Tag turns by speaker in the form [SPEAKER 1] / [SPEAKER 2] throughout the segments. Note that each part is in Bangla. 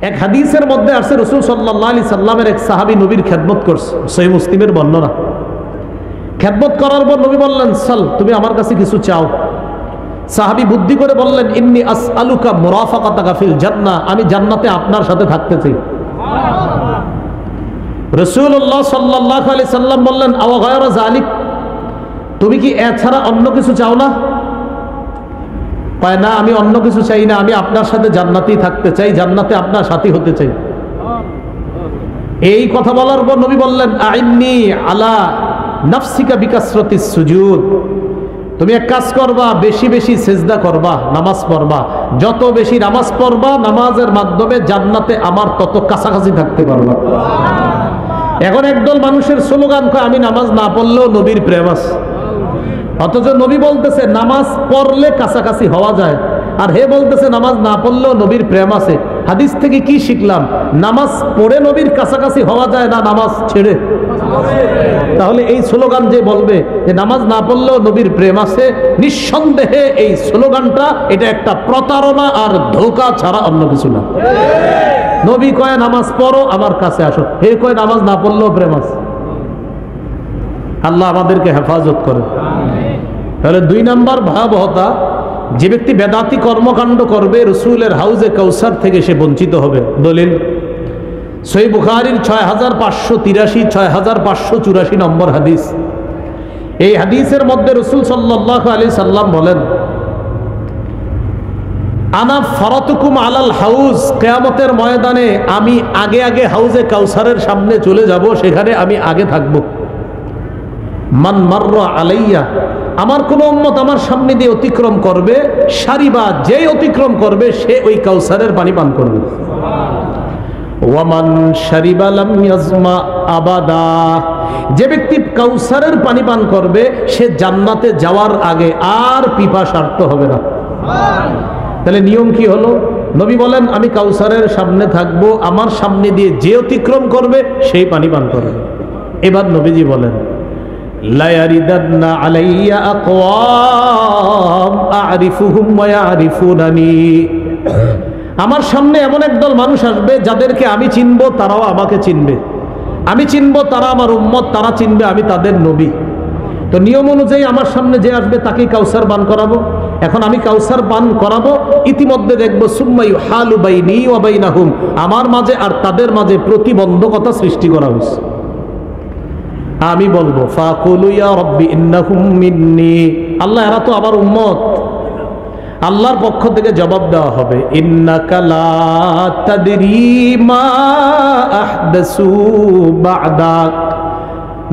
[SPEAKER 1] এক হাদিসের মধ্যে আসছে রাসূল সাল্লাল্লাহু আলাইহি সাল্লামের এক সাহাবী নবীর খেদমত করছে, সহিহ মুসলিমের বর্ণনা। খেদমত করার পর নবী বললেন, সাল, তুমি আমার কাছে কিছু চাও। সাহাবী বুদ্ধি করে বললেন, ইন্নী আসআলুকা মুরাফাকাতাকা ফিল জান্নাহ, আমি জান্নাতে আপনার সাথে থাকতে চাই। রাসূলুল্লাহ সাল্লাল্লাহু আলাইহি সাল্লাম বললেন, আও গায়রা যালিক, তুমি কি এছাড়া অন্য কিছু চাও না? পায় না, আমি অন্য কিছু চাই না, আমি আপনার সাথে জান্নাতেই থাকতে চাই, জান্নাতে আপনার সাথী হতে চাই। এই কথা বলার পর নবী বললেন, আইন্নী আলা নাফসিকা বিকাসরাতিস সুজুদ, তুমি এক কাজ করবা, বেশি বেশি সেজদা করবা, নামাজ পড়বা। যত বেশি নামাজ পড়বা, নামাজের মাধ্যমে জান্নাতে আমার তত কাছাকাছি থাকতে পারবা। এখন একদল মানুষের স্লোগান কয়, আমি নামাজ না পড়লেও নবীর প্রেম আছে। অথচ নবী বলতেছে নামাজ পড়লে কাছাকাছি হওয়া যায়, আর হে বলতেছে নামাজ না পড়লেও নবীর প্রেম আছে। হাদিস থেকে কি শিখলাম? নামাজ পড়ে নবীর কাছাকাছি হওয়া যায় না নামাজ ছেড়ে? তাহলে এই স্লোগান যে বলবে যে নামাজ না পড়লেও নবীর প্রেম আছে, নিঃসন্দেহে এই স্লোগানটা এটা একটা প্রতারণা আর ধোঁকা ছাড়া অন্য কিছু না। নবী কয় নামাজ পড়ো, আমার কাছে আসো, হে কয় নামাজ না পড়লেও প্রেম আছে। আল্লাহ আমাদেরকে হেফাজত করে। তাহলে 2 নাম্বার ভয়াবহতা, যে ব্যক্তি বেদাতি কর্মকাণ্ড করবে রসুলের হাউজে কাউসার থেকে সে বঞ্চিত হবে। দলিল সহিহ বুখারীর 6583, 6584 নম্বর হাদিস। এই হাদিসের মধ্যে রাসূল সাল্লাল্লাহু আলাইহি সাল্লাম বলেন, আনা ফারাতুকুম আলাল হাউজ, কিয়ামতের ময়দানে আমি আগে আগে হাউজে কাউসারের সামনে চলে যাব, সেখানে আমি আগে থাকব। মান মাররা আলাইয়া, আমার কোন উম্মত আমার সামনে দিয়ে অতিক্রম করবে, সারিবা, যেই অতিক্রম করবে সে ওই কাউসারের পানি পান করবে। ওয়ামান শারিবা লাম ইয়াজমা আবাদা, যে ব্যক্তি কাউসারের পানি পান করবে সে জান্নাতে যাওয়ার আগে আর পিপাসার্ত হবে না। তাহলে নিয়ম কি হলো? নবী বলেন আমি কাউসারের সামনে থাকবো, আমার সামনে দিয়ে যে অতিক্রম করবে সেই পানি পান করবে। এবার নবীজি বলেন, লা ইয়ারিদান্না আলাইয়া আকওয়াম আ'রিফুহুম ওয়া ইয়া'রিফুনানি, আমার সামনে এমন একদল মানুষ আসবে যাদেরকে আমি চিনবো, তারাও আমাকে চিনবে, আমি চিনবো, তারা আমার উম্মত, তারা চিনবে আমি তাদের নবী। তো নিয়ম অনুযায়ী আমার সামনে যে আসবে তাকেই কাউসার পান করাবো। এখন আমি কাউসার পান করাবো, ইতিমধ্যে দেখবো সুম্মা ইউহালু বাইনি ওয়া বাইনাহুম, আমার মাঝে আর তাদের মাঝে প্রতিবন্ধকতা সৃষ্টি করা হয়েছে। আমি বলবো ফাকুলু ইয়া রাব্বি ইন্নাহুম মিন্নি, আল্লাহ এরা তো আমার উম্মত। আল্লাহর পক্ষ থেকে জবাব দেওয়া হবে, ইন্নাকা লা তাদরি মা আহদাসু বা'দাক,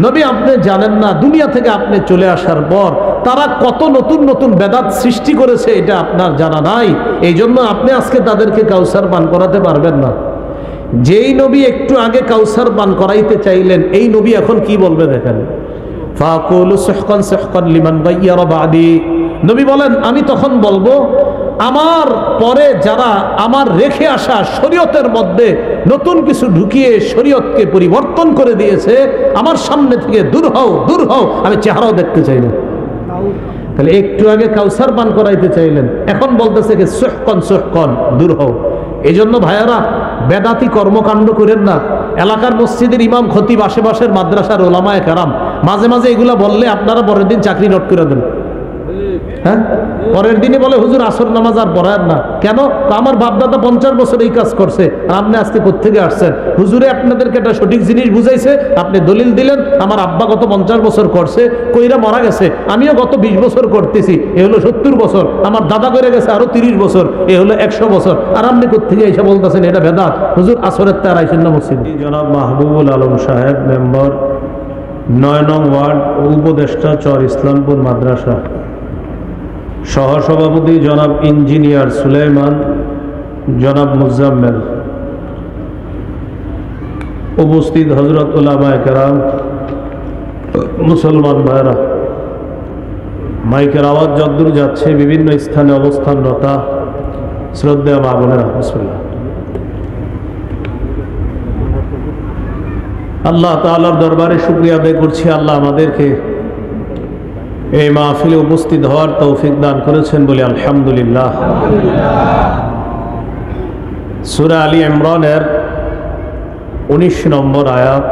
[SPEAKER 1] নবী আপনি জানেন না দুনিয়া থেকে আপনি চলে আসার পর তারা কত নতুন নতুন বেদাত সৃষ্টি করেছে, এটা আপনার জানা নাই। এই জন্য আপনি আজকে তাদেরকে কাউসার পান করাতে পারবেন না। যেই নবী একটু আগে কাউসার পান করাইতে চাইলেন, এই নবী এখন কি বলবে দেখেন, ফাকুলু সুহকান সুহকান লিমান গায়্যারা বাদি, নবী বলেন আমি তখন বলবো আমার পরে যারা আমার রেখে আসা শরীয়তের মধ্যে নতুন কিছু ঢুকিয়ে শরীয়তকে পরিবর্তন করে দিয়েছে, আমার সামনে থেকে দূর হও, দূর হও, আমি চেহারাও দেখতে চাই না। তাহলে একটু আগে কাউসার পান করাইতে চাইলেন, এখন বলতেছে কি সুহকান সুহকান, দূর হও। এই জন্য ভাইয়ারা বেদাতি কর্মকাণ্ড করেন না। এলাকার মসজিদের ইমাম খতিব, আশেপাশের মাদ্রাসার ওলামায়ে কেরাম মাঝে মাঝে এগুলা বললে আপনারা পরের দিন চাকরি নোট করে দেন। হ্যাঁ, পরের দিনই বলে হুজুর আসর নামাজ আর পড়ায় না কেন? আমার বাপদাদা 50 বছর এই কাজ করছে, আর আপনি আজকে কোত্থেকে আসছেন? হুজুরে আপনাদেরকে একটা সঠিক জিনিস বুঝাইছে, আপনি দলিল দিলেন আমার আব্বা গত 50 বছর করছে, কইরা মারা গেছে, আমিও গত 20 বছর করতেছি, এ হলো 70 বছর, আমার দাদা করে গেছে আরো 30 বছর, এ হলো 100 বছর, আর আপনি কোত্থেকে এসে বলতেছেন এটা বেদাত? হুজুর আসরের তার আইসেন না মসজিদ। জনাব মাহবুবুল আলম সাহেব, মেম্বার 9 নং ওয়ার্ড, উপদেষ্টা চর ইসলামপুর মাদ্রাসা, সহসভাপতি জনাব ইঞ্জিনিয়ার সুলাইমান, জনাব মুজাম্মেল, উপস্থিত হযরত উলামায়ে কেরাম, মুসলমান ভাইরা, মাইকের আওয়াজ যদ্দূর যাচ্ছে বিভিন্ন স্থানে অবস্থানরতা শ্রদ্ধেয় মা বোনেরা, বিসমিল্লাহ। আল্লাহ তাআলার দরবারে শুকরিয়া আদায় করছি, আল্লাহ আমাদেরকে এই মাহফিলে উপস্থিত হওয়ার তৌফিক দান করেছেন বলে আলহামদুলিল্লাহ। সূরা আলী ইমরানের 19 নম্বর আয়াত।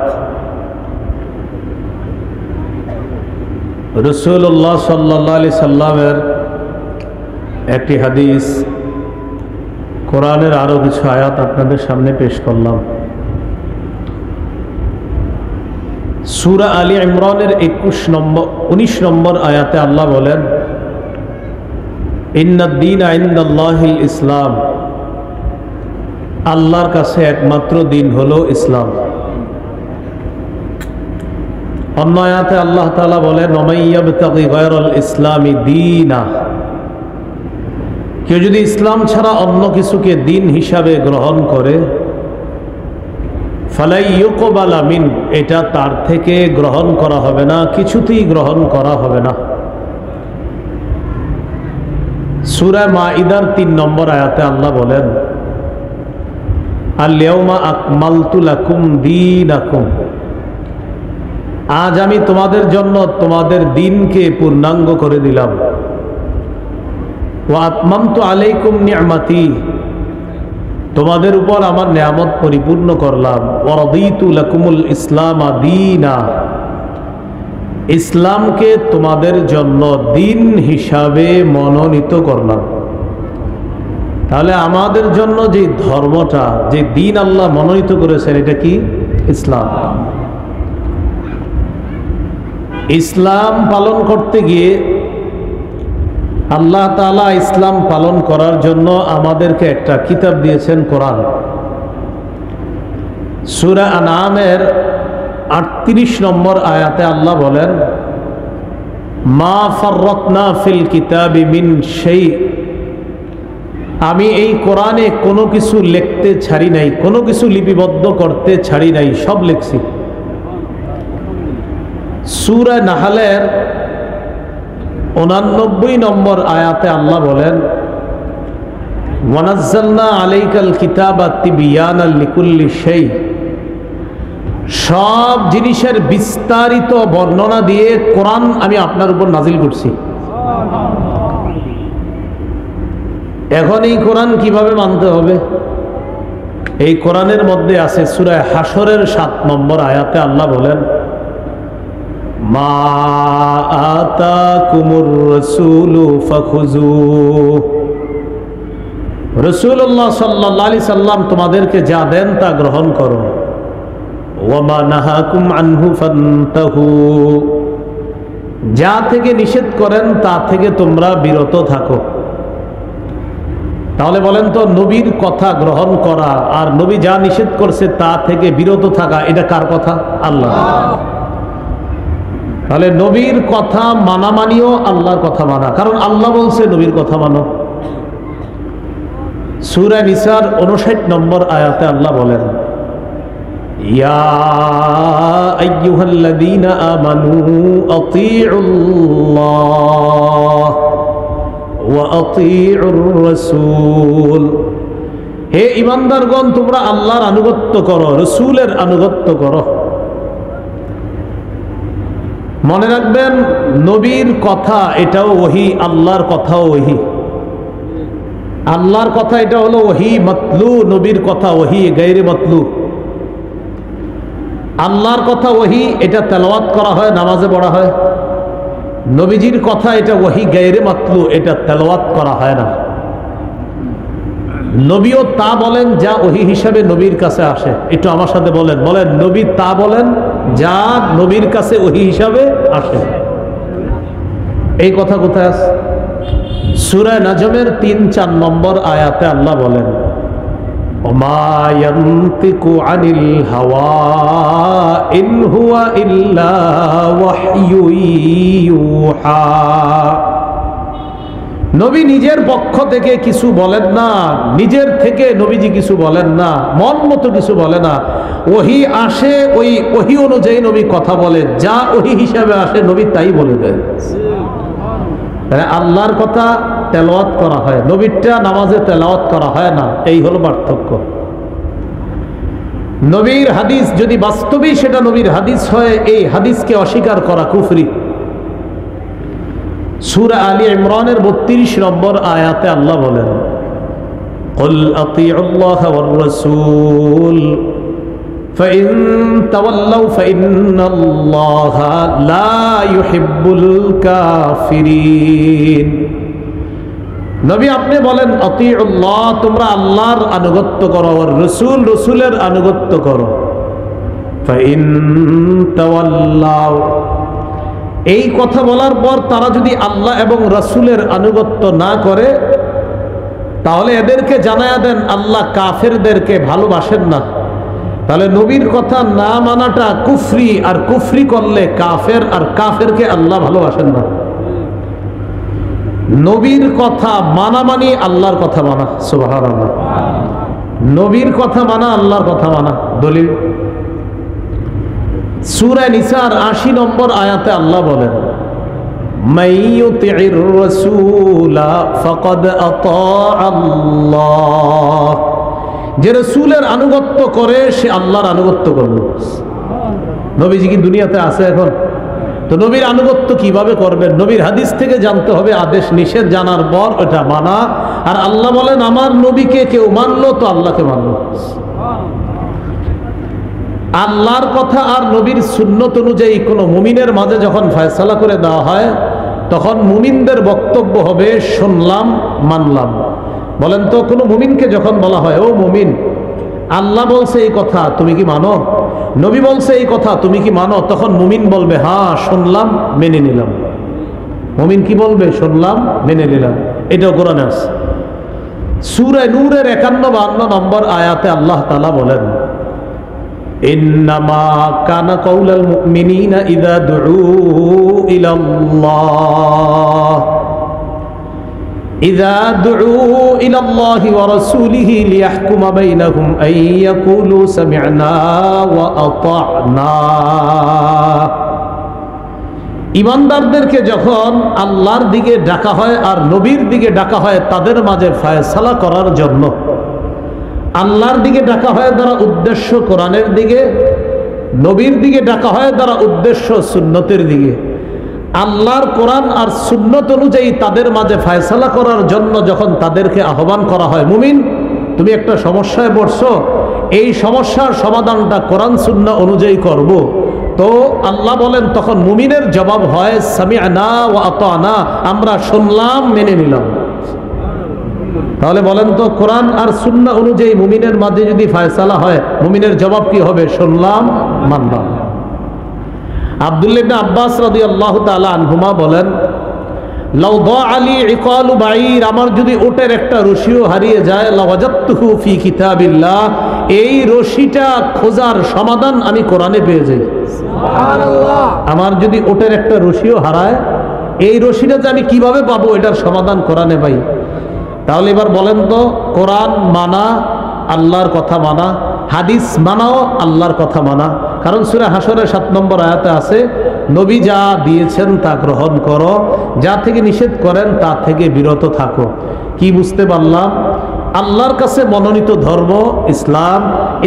[SPEAKER 1] রাসূলুল্লাহ সাল্লাল্লাহু আলাইহি সাল্লামের একটি হাদিস, কোরআনের আরো কিছু আয়াত আপনাদের সামনে পেশ করলাম। সূরা আলী ইমরানের 19 নম্বর আয়াতে আল্লাহ বলেন, ইন্নাদ-দীনা ইনদাল্লাহিল ইসলাম, আল্লাহর কাছে একমাত্র দিন হলো ইসলাম। অন্য আয়াতে আল্লাহ তাআলা বলেন, ওয়া ইয়াবতাগি গায়রাল ইসলামি দীনা, কেউ যদি ইসলাম ছাড়া অন্য কিছুকে দিন হিসাবে গ্রহণ করে, ফালাই ইউকবালা মিন, এটা তার থেকে গ্রহণ করা হবে না, কিছুতেই গ্রহণ করা হবে না। সূরা মাঈদার 3 নম্বর আয়াতে আল্লাহ বলেন, আল ইয়াউমা আকমালতু লাকুম দীনাকুম, আজ আমি তোমাদের জন্য তোমাদের দিনকে পূর্ণাঙ্গ করে দিলাম। ওয়া আতমামতু আলাইকুম নি'মাতি, তোমাদের উপর আমার নিয়ামত পরিপূর্ণ করলাম। ওয়া রাদিতু লাকুমুল ইসলামা দীনা, ইসলামকে তোমাদের জন্য দিন হিসাবে মনোনীত করলাম। তাহলে আমাদের জন্য যে ধর্মটা, যে দিন আল্লাহ মনোনীত করেছেন, এটা কি? ইসলাম। ইসলাম পালন করতে গিয়ে আল্লাহ তাআলা ইসলাম পালন করার জন্য আমাদেরকে একটা কিতাব দিয়েছেন, কোরআন। সূরা আনআমের 38 নম্বর আয়াতে আল্লাহ বলেন, মা ফাররাতনা ফিল কিতাবি মিন শাই, আমি এই কোরআনে কোনো কিছু লিখতে ছাড়ি নাই, কোনো কিছু লিপিবদ্ধ করতে ছাড়ি নাই, সব লিখছি। সূরা নাহলের 89 নম্বর আয়াতে আল্লাহ বলেন, ওয়া নাযালনা আলাইকাল কিতাবা তিবয়ানাল লিকুল্লি শাই, সব জিনিসের বিস্তারিত বর্ণনা দিয়ে কোরআন আমি আপনার উপর নাজিল করছি। এখন এই কোরআন কিভাবে মানতে হবে? এই কোরআনের মধ্যে আছে সূরা হাশরের 7 নম্বর আয়াতে আল্লাহ বলেন, মা আতাকুমুর রাসূলু ফাখুযুহু, রাসূলুল্লাহ সাল্লাল্লাহু আলাইহি সাল্লাম তোমাদেরকে যা দেন তা গ্রহণ করো। ওয়া মা নাহাকুম আনহু ফান্তাহু, যা থেকে নিষেধ করেন তা থেকে তোমরা বিরত থাকো। তাহলে বলেন তো, নবীর কথা গ্রহণ করা আর নবী যা নিষেধ করছে তা থেকে বিরত থাকা, এটা কার কথা? আল্লাহ। তাহলে নবীর কথা মানা মানিও আল্লাহর কথা মানা, কারণ আল্লাহ বলছে নবীর কথা মানো। সূরা নিসার 59 নম্বর আয়াতে আল্লাহ বলেন, ইয়া আইয়ুহাল্লাযীনা আমানু আতিউল্লাহ ওয়া আতিউর রাসূল, হে ঈমানদারগণ তোমরা আল্লাহর আনুগত্য করো, রাসূলের আনুগত্য করো। মনে রাখবেন, নবীর কথা এটাও ওহী, আল্লাহর কথাও ওহী। আল্লাহর কথা এটা হলো ওহী মাতলু, নবীর কথা ওহী গায়রে মাতলু। আল্লাহর কথা ওহী, এটা তেলাওয়াত করা হয়, নামাজে পড়া হয়। নবীজির কথা এটা ওহী গায়রে মাতলু, এটা তেলাওয়াত করা হয় না। নবীও তা বলেন যা ওহী হিসাবে নবীর কাছে আসে। একটু আমার সাথে বলেন, বলেন নবী তা বলেন যা নবীর কাছে ওহী হিসাবে আসে। এই কথা কোথায় আছে? সূরা নাজমের 3-4 নম্বর আয়াতে আল্লাহ বলেন, ওমা ইয়ানতিকু আনিল হাওয়া ইন হুয়া ইল্লা ওয়াহয়ু ইউহা, নবী নিজের পক্ষ থেকে কিছু বলেন না, নিজের থেকে নবীজি কিছু বলেন না, মন মতো কিছু বলে না। ওহী আসে, ওই ওহী অনুযায়ী নবী কথা বলে, যা ওহী হিসাবে আসে নবী তাই বলে দেন। আল্লাহর কথা তেলাওয়াত করা হয়, নবীরটা নামাজে তেলাওয়াত করা হয় না, এই হলো পার্থক্য। নবীর হাদিস যদি বাস্তবেই সেটা নবীর হাদিস হয়, এই হাদিসকে অস্বীকার করা কুফরি। সূরা আলী ইমরানের 32 নম্বর আয়াতে আল্লাহ বলেন, কুল আতিউল্লাহ ওয়ার রাসূল فإن تولوا فإن الله لا يحب الكافرين। নবী আপনি বলেন আতিউল্লাহ, তোমরা আল্লাহর আনুগত্য করো, আর রাসূল, রাসূলের আনুগত্য করো। ফাইন তাওয়াল্লাউ, এই কথা বলার পর তারা যদি আল্লাহ এবং রাসূলের আনুগত্য না করে, তাহলে এদেরকে জানায়া দেন আল্লাহ কাফেরদেরকে ভালোবাসেন না। তাহলে নবীর কথা না মানাটা কুফরি, আর কুফরি করলে কাফের, আর কাফেরকে আল্লাহ ভালোবাসেন না। নবীর কথা মানা মানি আল্লাহর কথা মানা। সুবহানাল্লাহ। নবীর কথা মানা আল্লাহর কথা মানা। দলিল সূরা নিসার ৮০ নম্বর আয়াতে আল্লাহ বলেন, মাইয়ুতির রাসূলা ফাকাদ আতাআল্লাহ, যে রাসূলের আনুগত্য করে সে আল্লাহর আনুগত্য করল। নবীজি কি দুনিয়াতে আছে এখন? তো নবীর আনুগত্য কিভাবে করবেন? নবীর হাদিস থেকে জানতে হবে, আদেশ নিষেধ জানার পর ওটা মানা। আর আল্লাহ বলেন আমার নবীকে কেউ মানলো তো আল্লাহকে মানলো। আল্লাহর কথা আর নবীর সুন্নত অনুযায়ী কোনো মুমিনের মাঝে যখন ফয়সালা করে দেওয়া হয়, তখন মুমিনদের বক্তব্য হবে শুনলাম মানলাম। বলেন তো, কোনো মুমিনকে যখন বলা হয় ও মুমিন, আল্লাহ বলছে এই কথা তুমি কি মানো, নবী বলছে এই কথা তুমি কি মানো, তখন মুমিন বলবে হ্যাঁ শুনলাম মেনে নিলাম। মুমিন কি বলবে? শুনলাম মেনে নিলাম। এটাও কোরআনে আছে। সূরা নূরের ৫১-৫২ নম্বর আয়াতে আল্লাহ তাআলা বলেন, ইন্নামা কানা কাউলাল মুমিনিনা ইযা দুউ ইলাল্লাহ إذا دعوا إلى الله ورسوله ليحكم بينهم أن يقولوا سمعنا وأطعنا। ইমানদারদেরকে যখন আল্লাহর দিকে ডাকা হয় আর নবীর দিকে ডাকা হয় তাদের মাঝে ফয়সালা করার জন্য, আল্লাহর দিকে ডাকা হয় দ্বারা উদ্দেশ্য কোরআনের দিকে, নবীর দিকে ডাকা হয় দ্বারা উদ্দেশ্য সুন্নতের দিকে। আল্লাহর কোরআন আর সুন্নত অনুযায়ী তাদের মাঝে ফয়সালা করার জন্য যখন তাদেরকে আহ্বান করা হয়, মুমিন তুমি একটা সমস্যায় পড়ছো, এই সমস্যার সমাধানটা কোরআন সুন্নাহ অনুযায়ী করব, তো আল্লাহ বলেন তখন মুমিনের জবাব হয় সামি'না ওয়া আতা'না, আমরা শুনলাম মেনে নিলাম। তাহলে বলেন তো, কোরআন আর সুন্নাহ অনুযায়ী মুমিনের মাঝে যদি ফয়সালা হয়, মুমিনের জবাব কি হবে? শুনলাম মানলাম। আব্দুল্লাহ ইবনে আব্বাস রাদিয়াল্লাহু তাআলা আনহুমা বলেন, লাউ দাআলি ইকালু বাঈর, আমার যদি ওটের একটা রশিও হারিয়ে যায়, লাওয়াজাতুহু ফি কিতাবিল্লাহ, এই রশিটা খোঁজার সমাধান আমি কোরআনে পেয়ে যাই। সুবহানাল্লাহ। আমার যদি ওটের একটা রশিও হারায়, এই রশিটা যে আমি কিভাবে পাবো এটার সমাধান কোরআনে পাই। তাহলে এবার বলেন তো, কোরআন মানা আল্লাহর কথা মানা, হাদিস মানাও আল্লাহর কথা মানা। কারণ সূরা হাশরের ৭ নম্বর আয়াতে আছে, নবী যা দিয়েছেন তা গ্রহণ করো, যা থেকে নিষেধ করেন তা থেকে বিরত থাকো। কি বুঝতে পারলাম? আল্লাহর কাছে মনোনীত ধর্ম ইসলাম।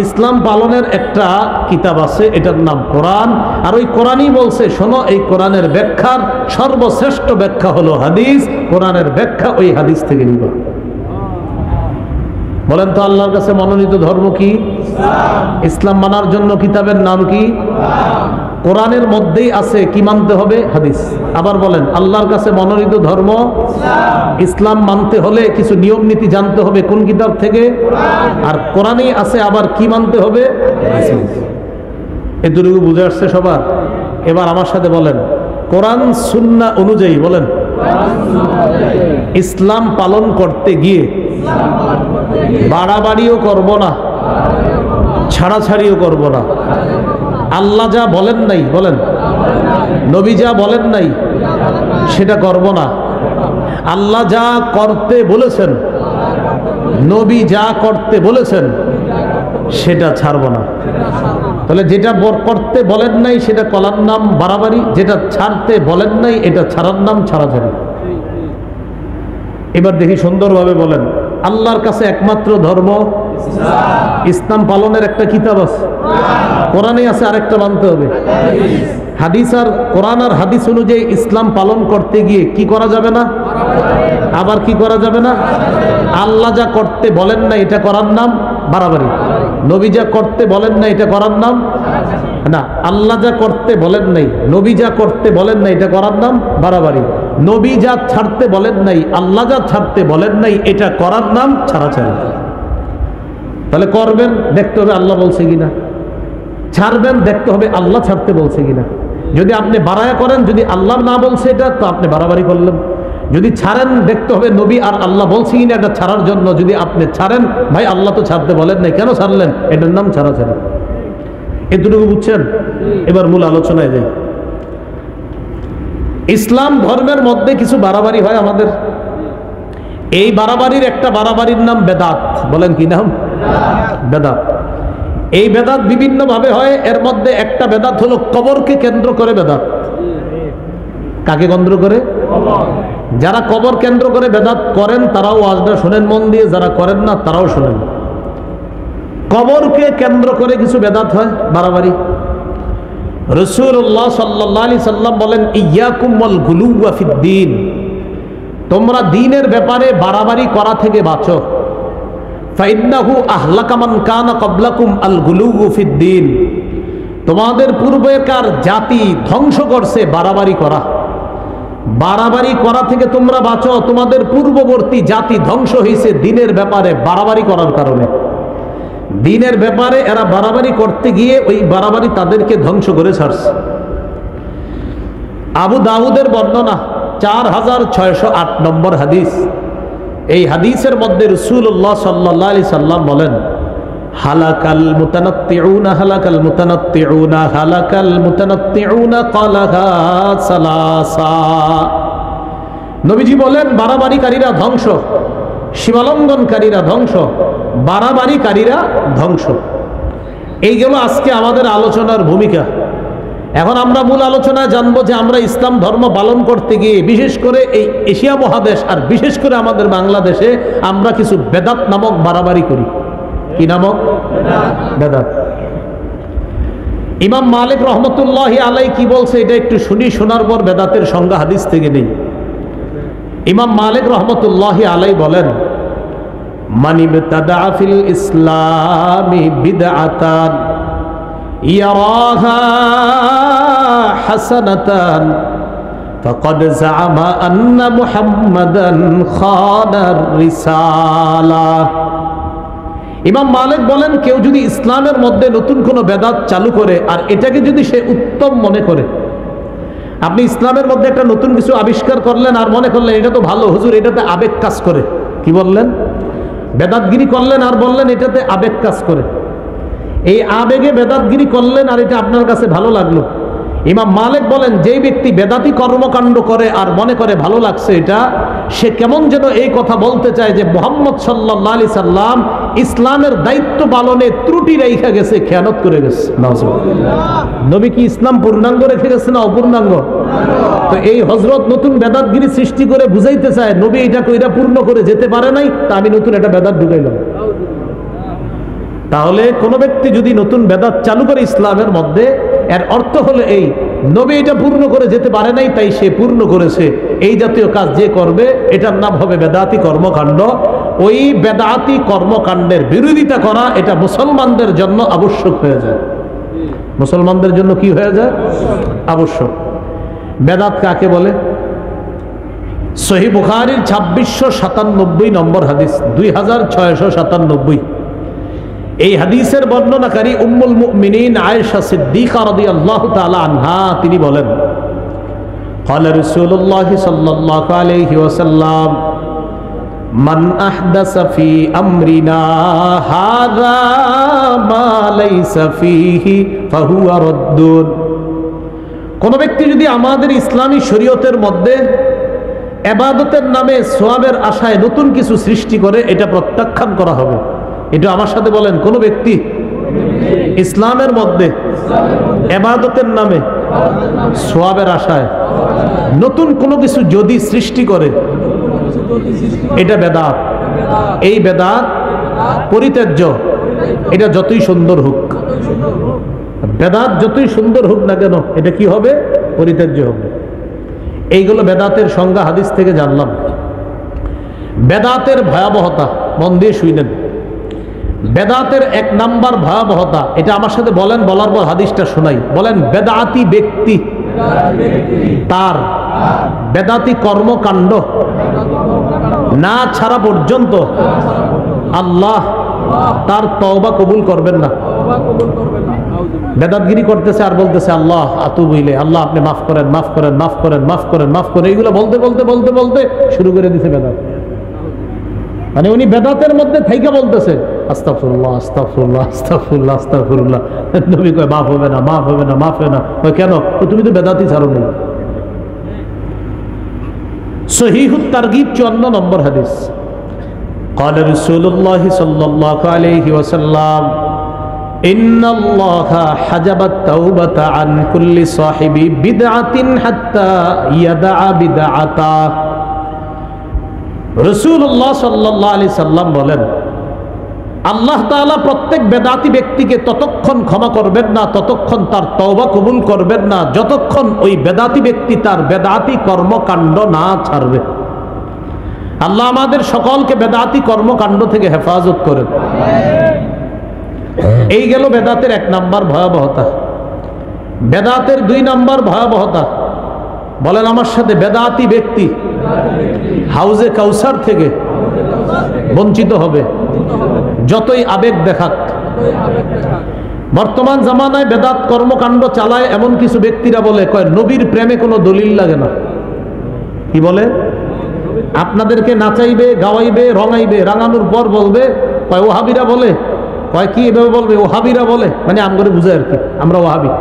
[SPEAKER 1] ইসলাম পালনের একটা কিতাব আছে, এটার নাম কোরআন। আর ওই কোরআনই বলছে শোনো, এই কোরআনের ব্যাখ্যার সর্বশ্রেষ্ঠ ব্যাখ্যা হলো হাদিস, কোরআনের ব্যাখ্যা ওই হাদিস থেকে নিবা। বলেন তো, আল্লাহর কাছে মনোনীত ধর্ম কি? ইসলাম মানার জন্য কিতাবের নাম কি? কোরআনের মধ্যেই আছে কি মানতে হবে? হাদিস। আবার বলেন, আল্লাহর কাছে মনোনীত ধর্ম ইসলাম মানতে হলে কিছু নিয়ম নীতি জানতে হবে কোন কিতাব থেকে? আর কোরআনেই আছে আবার কি মানতে হবে? এতটুকু বুঝে আসছে সবার? এবার আমার সাথে বলেন, কোরআন সুন্নাহ অনুযায়ী বলেন ইসলাম পালন করতে গিয়ে বাড়াবাড়িও করব না, ছাড়াছাড়িও করব না। আল্লাহ যা বলেন নাই, বলেন নবী যা বলেন নাই সেটা করব না। আল্লাহ যা করতে বলেছেন, নবী যা করতে বলেছেন সেটা ছাড়ব না। তাহলে যেটা করতে বলেন নাই সেটা কলার নাম বাড়াবাড়ি, যেটা ছাড়তে বলেন নাই এটা ছাড়ার নাম ছাড়াছাড়ি। এবার দেখি সুন্দরভাবে বলেন, আল্লাহর কাছে একমাত্র ধর্ম ইসলাম পালনের একটা কিতাব আছে, কোরআনে আছে, আরেকটা মানতে হবে হাদিস। আর কোরআন আর হাদিস অনুযায়ী ইসলাম পালন করতে গিয়ে কি করা যাবে না, আবার কি করা যাবে না? আল্লাহ যা করতে বলেন না এটা করার নাম বাড়াবাড়ি, নবী যা করতে বলেন না এটা করার নাম না, আল্লাহ যা করতে বলেন নাই, নবী যা করতে বলেন নাই, এটা করার নাম বাড়াবাড়ি। নবী যা ছাড়তে বলেন নাই, আল্লাহ যা ছাড়তে বলেন নাই, এটা করার নাম ছাড়াছাড়ি। তাহলে করবেন, দেখতে হবে আল্লাহ বলছে কিনা, ছাড়বেন, দেখতে হবে আল্লাহ ছাড়তে বলছে কিনা। যদি আপনি বাড়ায়া করেন, যদি আল্লাহ না বলছে এটা, তো আপনি বাড়াবাড়ি করলেন। যদি ছাড়েন, দেখতে হবে নবী আর আল্লাহ বলছে কিনা এটা ছাড়ার জন্য। যদি আপনি ছাড়েন, ভাই আল্লাহ তো ছাড়তে বলেন নাই, কেন ছাড়লেন, এটার নাম ছাড়াছাড়ি। এতটুকু বুঝছেন? এবার মূল আলোচনায় যাই। ইসলাম ধর্মের মধ্যে কিছু বাড়াবাড়ি হয় আমাদের। এই বাড়াবাড়ির একটা বাড়াবাড়ির নাম বেদাত। বলেন কি নাম? বেদাত। এই বেদাত বিভিন্ন ভাবে হয়। এর মধ্যে একটা বেদাত হলো কবরকে কেন্দ্র করে বেদাত। কাকে কেন্দ্র করে? যারা কবর কেন্দ্র করে বেদাত করেন তারাও ওয়াজটা শোনেন মন দিয়ে, যারা করেন না তারাও শোনেন। কবরকে কেন্দ্র করে কিছু বেদাত হয়, বাড়াবাড়ি। রাসূলুল্লাহ সাল্লাল্লাহু আলাইহি সাল্লাম বলেন, ইয়াকুম ওয়াল গুলুওয়া ফিদ্দীন, তোমরা দ্বীনের ব্যাপারে বাড়াবাড়ি করা থেকে বাঁচো। ফাইন্নাহু আহলাকা মান কানা ক্বাবলাকুম আল গুলুউ ফিদ্দীন, তোমাদের পূর্বেকার জাতি ধ্বংস করছে বাড়াবাড়ি করা। বাড়াবাড়ি করা থেকে তোমরা বাঁচো। তোমাদের পূর্ববর্তী জাতি ধ্বংস হয়েছে দ্বীনের ব্যাপারে বাড়াবাড়ি করার কারণে। দ্বীনের ব্যাপারে এরা বাড়াবাড়ি করতে গিয়ে ওই বাড়াবাড়ি তাদেরকে ধ্বংস করে ছাড়ছে। আবু দাউদের বর্ণনা 4608 নম্বর হাদিস। এই হাদিসের মধ্যে রাসূলুল্লাহ সাল্লাল্লাহু আলাইহি সাল্লাম বলেন, হালাকাল মুতানাত্তিউনা হালাকাল মুতানাত্তিউনা হালাকাল মুতানাত্তিউনা ক্বালাহা সালাসা। নবীজি বলেন, বাড়াবাড়িকারীরা ধ্বংস, সীমালঙ্ঘনকারীরা ধ্বংস, বাড়াবাড়িকারীরা ধ্বংস। এইগুলো আজকে আমাদের আলোচনার ভূমিকা। এখন আমরা মূল আলোচনায় জানবো যে আমরা ইসলাম ধর্ম পালন করতে গিয়ে বিশেষ করে এই এশিয়া মহাদেশ আর বিশেষ করে আমাদের বাংলাদেশে আমরা কিছু বেদাত নামক বাড়াবাড়ি করি। কি নামক? বেদাত। ইমাম মালিক রহমতুল্লাহি আলাইহি কি বলছে এটা একটু শুনি, শোনার পর বেদাতের সংজ্ঞা হাদিস থেকে নেই। ইমাম মালিক রহমতুল্লাহি আলাইহি বলেন, মান ইবতাদা ফিল ইসলামি বিদআতান ইয়ারাহা হাসানাতান ফাকাদ জাআমা আন্না মুহাম্মাদান খানার রিসালা। ইমাম মালিক বলেন, কেউ যদি ইসলামের মধ্যে নতুন কোনো বেদাত চালু করে আর এটাকে যদি সে উত্তম মনে করে, আপনি ইসলামের মধ্যে একটা নতুন কিছু আবিষ্কার করলেন আর মনে করলেন এটা তো ভালো, হুজুর এটাতে আবেগ কাজ করে। কি বললেন? বেদাতগিরি করলেন আর বললেন এটাতে আবেগ কাজ করে। এই আবেগে বেদাতগিরি করলেন আর এটা আপনার কাছে ভালো লাগলো। ইমাম মালিক বলেন, যেই ব্যক্তি বেদাতি কর্মকাণ্ড করে আর মনে করে ভালো লাগছে এটা, সে কেমন যেন এই কথা বলতে চায় যে মুহাম্মদ সাল্লাল্লাহু আলাইহি সাল্লাম ইসলামের দায়িত্ব পালনে ত্রুটি রেখে গেছে, খেয়ানত করে গেছে। নবী কি ইসলাম পূর্ণাঙ্গ রেখে গেছে না অপূর্ণাঙ্গ? তো এই হযরত নতুন বেদাতগিরি সৃষ্টি করে বুঝাইতে চায় নবী এটা কইরা পূর্ণ করে যেতে পারে নাই, তা আমি নতুন একটা বেদাত ঢুকাইলাম। তাহলে কোন ব্যক্তি যদি নতুন বেদাত চালু করে ইসলামের মধ্যে, এর অর্থ হলো এই, নবী এটা পূর্ণ করে যেতে পারে নাই তাই সে পূর্ণ করেছে। এই জাতীয় কাজ যে করবে এটার নাম হবে বেদাতি কর্মকাণ্ড। ওই বেদাতি কর্মকাণ্ডের বিরোধিতা করা এটা মুসলমানদের জন্য আবশ্যক হয়ে যায়। মুসলমানদের জন্য কি হয়ে যায়? আবশ্যক। বেদাত কাকে বলে? সহিহ বুখারীর 2697 নম্বর হাদিস, 2697। এই হাদিসের বর্ণনাকারী উম্মুল মুমিনিন আয়েশা সিদ্দিকা রাদিয়াল্লাহু তাআলা আনহা তিনি বলেন, ক্বালা রাসূলুল্লাহ সাল্লাল্লাহু আলাইহি ওয়াসাল্লাম, মান আহদাসা ফি আমরিনা হাযা মা লাইসা ফীহি ফাহুয়া রাদ্দুন। কোন ব্যক্তি যদি আমাদের ইসলামী শরীয়তের মধ্যে ইবাদতের নামে সওয়াবের আশায় নতুন কিছু সৃষ্টি করে, এটা প্রত্যাখ্যান করা হবে। এটা আমার সাথে বলেন, কোন ব্যক্তি ইসলামের মধ্যে ইবাদতের নামে সওয়াবের আশায় নতুন কোনো কিছু যদি সৃষ্টি করে, এটা বেদাত। এই বেদাত পরিত্যাজ্য। এটা যতই সুন্দর হোক, বেদাত যতই সুন্দর হোক না কেন, এটা কি হবে? পরিত্যাজ্য হবে। এইগুলো বেদাতের সংজ্ঞা হাদিস থেকে জানলাম। বেদাতের ভয়াবহতা মন দিয়ে শুনেন। বেদাতের এক নাম্বার ভয়াবহতা, এটা আমার সাথে বলেন, বলার পর হাদিসটা শোনাই। বলেন, বেদাতি ব্যক্তি তার বেদাতি কর্মকাণ্ড না ছাড়া পর্যন্ত আল্লাহ তার তওবা কবুল করবেন না। বেদাতগিরি করতেছে আর বলতেছে আল্লাহ আতুবু ইলাইহি, আল্লাহ আপনি মাফ করেন, মাফ করেন, মাফ করেন, মাফ করেন, মাফ করেন, এইগুলো বলতে বলতে বলতে বলতে শুরু করে দিছে বেদাত। মানে উনি বেদাতের মধ্যে থাইকা বলতেছে আস্তাগফিরুল্লাহ, আস্তাগফিরুল্লাহ, আস্তাগফিরুল্লাহ, আস্তাগফিরুল্লাহ। নবী কয় মাফ হবে না, মাফ হবে না, মাফ হবে না। কয় কেন? তুমি তো বেদাতই ছাড়ো নি। সহিহুত তারগীব 54 নম্বর হাদিস। قال رسول الله صلى الله عليه وسلم إن الله حجب التوبة عن كل صاحب بدعة حتى يدع بدعته। রাসূলুল্লাহ সাল্লাল্লাহু আলাইহি সাল্লাম বলেন, আল্লাহ তাআলা প্রত্যেক বেদাতি ব্যক্তিকে ততক্ষণ ক্ষমা করবেন না, ততক্ষণ তার তওবা কবুল করবেন না, যতক্ষণ ওই বেদাতি ব্যক্তি তার বেদাতি কর্মকাণ্ড না ছাড়বে। আল্লাহ আমাদের সকলকে বেদাতি কর্মকাণ্ড থেকে হেফাজত করেন। এই গেল বেদাতের এক নাম্বার ভয়াবহতা। বেদাতের 2 নাম্বার ভয়াবহতা, বলেন আমার সাথে, বেদাতি ব্যক্তি হাউজে কাউসার থেকে বঞ্চিত হবে, যতই আবেগ দেখাক। বর্তমান জামানায় বেদাত কর্মকাণ্ড চালায় এমন কিছু ব্যক্তিরা বলে, কয় নবীর প্রেমে কোনো দলিল লাগে না। কি বলে? আপনাদেরকে নাচাইবে, গাওয়াইবে, রঙাইবে, রাঙানোর পর বলবে, কয় ওহাবিরা বলে। কয় কি এভাবে বলবে? ওহাবিরা বলে, মানে আমগরে বুঝে আর কি, আমরা ওহাবি।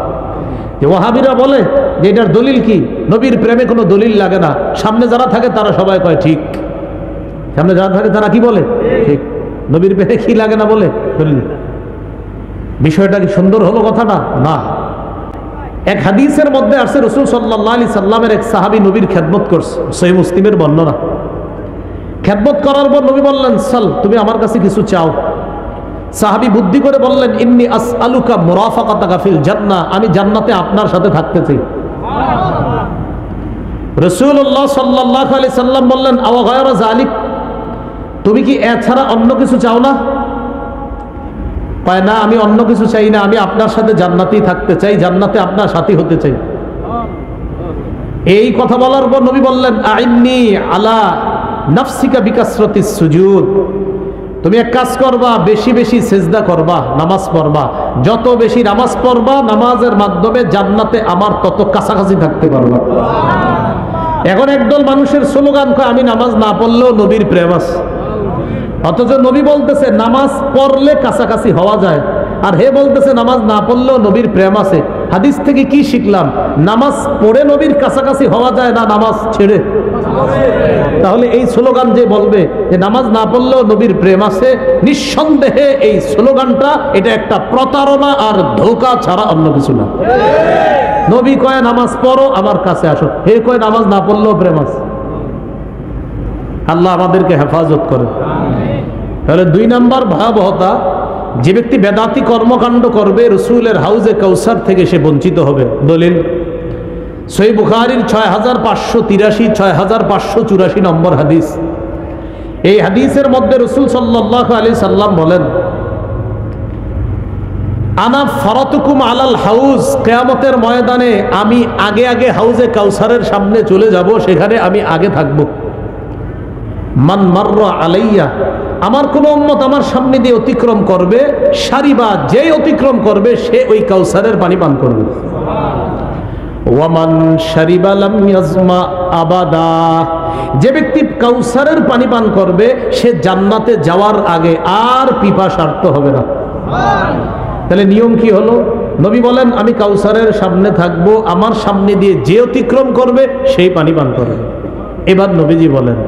[SPEAKER 1] যে ওহাবিরা বলে যে এটার দলিল কি? নবীর প্রেমে কোনো দলিল লাগে না। সামনে যারা থাকে তারা সবাই কয় ঠিক। সামনে যারা থাকে তারা কি বলে? ঠিক। নবীর প্রেমে কি লাগে না বলে দলিল। বিষয়টা কি সুন্দর হলো কথাটা? না। এক হাদিসের মধ্যে আসছে, রাসূল সাল্লাল্লাহু আলাইহি সাল্লামের এক সাহাবী নবীর খেদমত করছে, সহিহ মুসলিমের বর্ণনা। খেদমত করার পর নবী বললেন, সাল, তুমি আমার কাছে কিছু চাও। সাহাবী বুদ্ধি করে বললেন, ইন্নী আসআলুকা মুরাফাকাতাকা ফিল জান্নাহ, আমি জান্নাতে আপনার সাথে থাকতে চাই। রাসূলুল্লাহ সাল্লাল্লাহু আলাইহি সাল্লাম বললেন, আও গায়রা যালিক, তুমি কি এছাড়া অন্য কিছু চাও না? কয় না, আমি অন্য কিছু চাই না, আমি আপনার সাথে জান্নাতেই থাকতে চাই, জান্নাতে আপনার সাথী হতে চাই। এই কথা বলার পর নবী বললেন, আইন্নী আলা নাফসিকা বিকাসরাতিস সুজুদ, তুমি এক কাজ করবা, বেশি বেশি সিজদা করবা, নামাজ পড়বা। যত বেশি নামাজ পড়বা, নামাজের মাধ্যমে জান্নাতে আমার তত কাছাকাছি থাকতে পারবা। এখন একদল মানুষের স্লোগান, কয় আমি নামাজ না পড়লেও নবীর প্রেম আছে। অথচ নবী বলতেছে নামাজ পড়লে কাছাকাছি হওয়া যায়, আর হে বলতেছে নামাজ না পড়লেও নবীর প্রেম আছে। হাদিস থেকে কি শিখলাম? নামাজ পড়ে নবীর কাছাকাছি হওয়া যায় না নামাজ ছেড়ে? তাহলে এই স্লোগান যে বলবে যে নামাজ না পড়লেও নবীর প্রেম আছে, নিঃসন্দেহে এই স্লোগানটা এটা একটা প্রতারণা আর ধোঁকা ছাড়া অন্য কিছু না। নবী কয় নামাজ পড়ো, আমার কাছে আসো। হে কয় নামাজ না পড়লেও প্রেম আছে। আল্লাহ আমাদেরকে হেফাজত করে। তাহলে 2 নাম্বার ভয়াবহতা, যে ব্যক্তি বেদাতি কর্মকাণ্ড করবে, রাসূলের হাউজে কাউসার থেকে সে বঞ্চিত হবে। দলিল সহিহ বুখারীর 6583, 6584 নম্বর হাদিস। এই হাদিসের মধ্যে রাসূল সাল্লাল্লাহু আলাইহি সাল্লাম বলেন, আনা ফারাতুকুম আলাল হাউজ, কিয়ামতের ময়দানে আমি আগে আগে হাউজে কাউসারের সামনে চলে যাব, সেখানে আমি আগে থাকব। মান মাররা আলাইয়া, আমার কোন উম্মত আমার সামনে দিয়ে অতিক্রম করবে, সারিবা, যেই অতিক্রম করবে সে ওই কাউসারের পানি পান করবে। ওয়ামান শারিবা লাম ইয়াজমা আবাদা, যে ব্যক্তি কাউসারের পানি পান করবে সে জান্নাতে যাওয়ার আগে আর পিপাসার্ত হবে না। তাহলে নিয়ম কি হলো? নবী বলেন আমি কাউসারের সামনে থাকবো, আমার সামনে দিয়ে যে অতিক্রম করবে সেই পানি পান করবে। এবার নবীজি বলেন,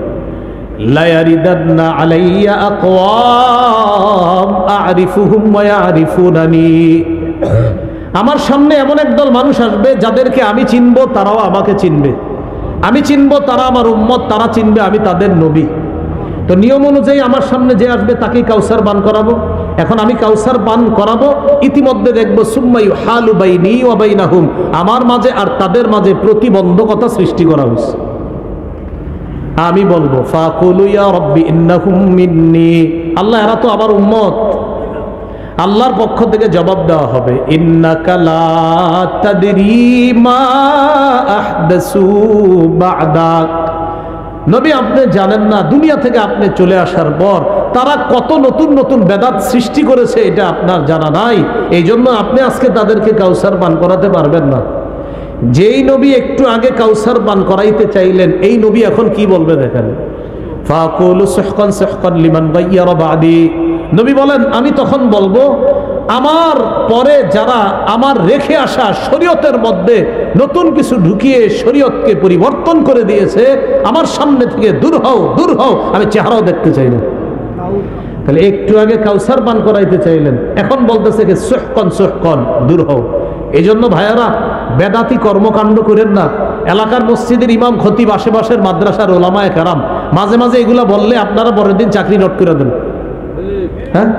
[SPEAKER 1] লা ইয়ারিদান্না আলাইয়া আকওয়াম আ'রিফুহুম ওয়া ইয়া'রিফুনানি, আমার সামনে এমন একদল মানুষ আসবে যাদেরকে আমি চিনবো, তারাও আমাকে চিনবে। আমি চিনবো, তারা আমার উম্মত, তারা চিনবে আমি তাদের নবী। তো নিয়ম অনুযায়ী আমার সামনে যে আসবে তাকেই কাউসার পান করাবো। এখন আমি কাউসার পান করাবো, ইতিমধ্যে দেখবো সুম্মা ইউহালু বাইনি ওয়া বাইনাহুম, আমার মাঝে আর তাদের মাঝে প্রতিবন্ধকতা সৃষ্টি করা হয়েছে। আমি বলবো ফাকুলু ইয়া রাব্বি ইন্নাহুম মিন্নি, আল্লাহ এরা তো আমার উম্মত। আল্লাহর পক্ষ থেকে জবাব দেওয়া হবে ইন্নাকা লা তাদরি মা আহদাসু বা'দাক, নবী আপনি জানেন না দুনিয়া থেকে আপনি চলে আসার পর তারা কত নতুন নতুন বেদাত সৃষ্টি করেছে, এটা আপনার জানা নাই। এই জন্য আপনি আজকে তাদেরকে কাউসার পান করাতে পারবেন না। যেই নবী একটু আগে কাউসার পান করাইতে চাইলেন, এই নবী এখন কি বলবে দেখেন, ফাকুলু সুহকান সুহকান লিমান গায়্যারা বাদি, নবী বলেন আমি তখন বলবো আমার পরে যারা আমার রেখে আসা শরীয়তের মধ্যে নতুন কিছু ঢুকিয়ে শরীয়তকে পরিবর্তন করে দিয়েছে, আমার সামনে থেকে দূর হও দূর হও, আমি চেহারাও দেখতে চাই না। তাহলে একটু আগে কাউসার পান করাইতে চাইলেন, এখন বলতেছে কি সুহকান সুহকান, দূর হও। এই জন্য ভাইয়ারা বেদাতি কর্মকাণ্ড করেন না। এলাকার মসজিদের ইমাম খতিব, আশেপাশের মাদ্রাসার ওলামায়ে কেরাম মাঝে মাঝে এগুলা বললে আপনারা পরের দিন চাকরি নোট করে দেন। হ্যাঁ,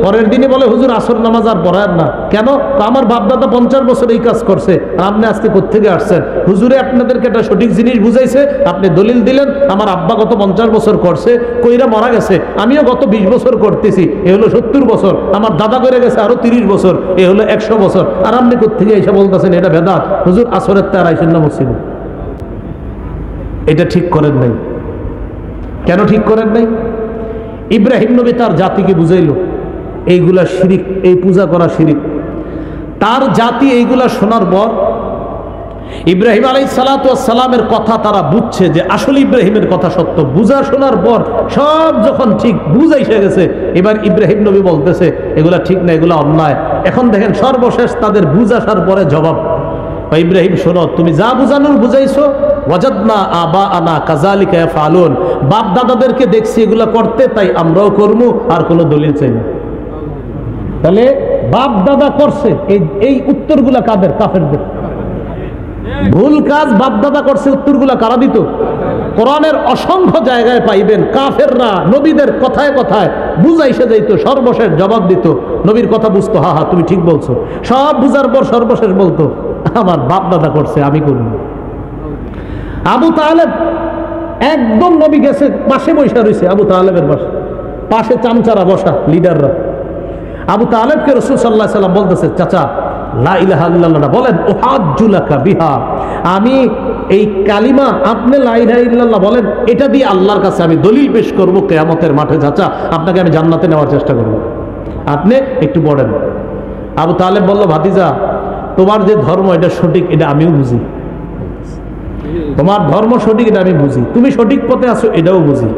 [SPEAKER 1] পরের দিনে বলে হুজুর আসর নামাজ আর পড়ায় না কেন? আমার বাপদাদা 50 বছর এই কাজ করছে, আর আপনি আজকে কোত্থেকে আসছেন? হুজুরে আপনাদেরকে একটা সঠিক জিনিস বুঝাইছে, আপনি দলিল দিলেন আমার আব্বা গত 50 বছর করছে, কইরা মারা গেছে, আমিও গত 20 বছর করতেছি, এ হলো 70 বছর, আমার দাদা করে গেছে আরো 30 বছর, এ হলো 100 বছর, আর আপনি কোত্থেকে এসে বলতেছেন এটা বেদাত? হুজুর আসরের তার আইসেন না মসজিদে। এটা ঠিক করেন নাই। কেন ঠিক করেন নাই? ইব্রাহিম নবী তার জাতিকে বুঝাইল এইগুলা শিরিক, এই পূজা করা শিরিক। তার জাতি এইগুলা শোনার পর ইব্রাহিম আলাইহিস সালাতু ওয়াস সালামের কথা তারা বুঝছে যে আসলে ইব্রাহিমের কথা সত্য। বুঝা শোনার পর সব যখন ঠিক বুঝাইসে গেছে, এবার ইব্রাহিম নবী বলতেছে এগুলা ঠিক না, এগুলা অন্যায়। এখন দেখেন সর্বশেষ তাদের বুঝাসার পরে জবাব, ইব্রাহিম শোনো, তুমি যা বুঝানোর বুঝাইছো, ওয়াজাদনা আবাআনা কাযালিকা ইয়াফআলুন, বাপ দাদাদেরকে দেখছি এগুলা করতে, তাই আমরাও করবো, আর কোনো দলিল চাই না। তাহলে বাপ দাদা করছে, এই উত্তরগুলা কাদের? কাফেরদের। ভুল কাজ বাপ দাদা করছে, উত্তরগুলা কারা দিত? কোরআনের অসংখ্য জায়গায় পাইবেন কাফেররা নবীদের কথায় কথায় বুঝাইসে যাইতো, সর্বশেষ জবাব দিত। নবীর কথা বুঝতো, হা হা তুমি ঠিক বলছো, সব বুঝার পর সর্বশেষ বলতো আমার বাপ দাদা করছে, আমি করব। আবু তালেব একদম নবী গেছে, পাশে বসা রয়েছে, আবু তালেবের পাশে চামচারা বসা, লিডাররা। আবু তালেবকে রাসূল সাল্লাল্লাহু আলাইহি ওয়াসাল্লাম বলতেছে, চাচা লা ইলাহা ইল্লাল্লাহ বলেন, উহাজ্জু লাকা বিহা, আমি এই কালিমা, আপনি লা ইলাহা ইল্লাল্লাহ বলেন, এটা দিয়ে আল্লাহর কাছে আমি দলিল পেশ করব কিয়ামতের মাঠে। চাচা আপনাকে আমি জান্নাতে নেওয়ার চেষ্টা করব, আপনি একটু পড়েন। আবু তালেব বলল, ভাতিজা তোমার যে ধর্ম এটা সঠিক, এটা আমিও বুঝি, তোমার ধর্ম সঠিক এটা আমি বুঝি, তুমি সঠিক পথে আছো এটাও বুঝি,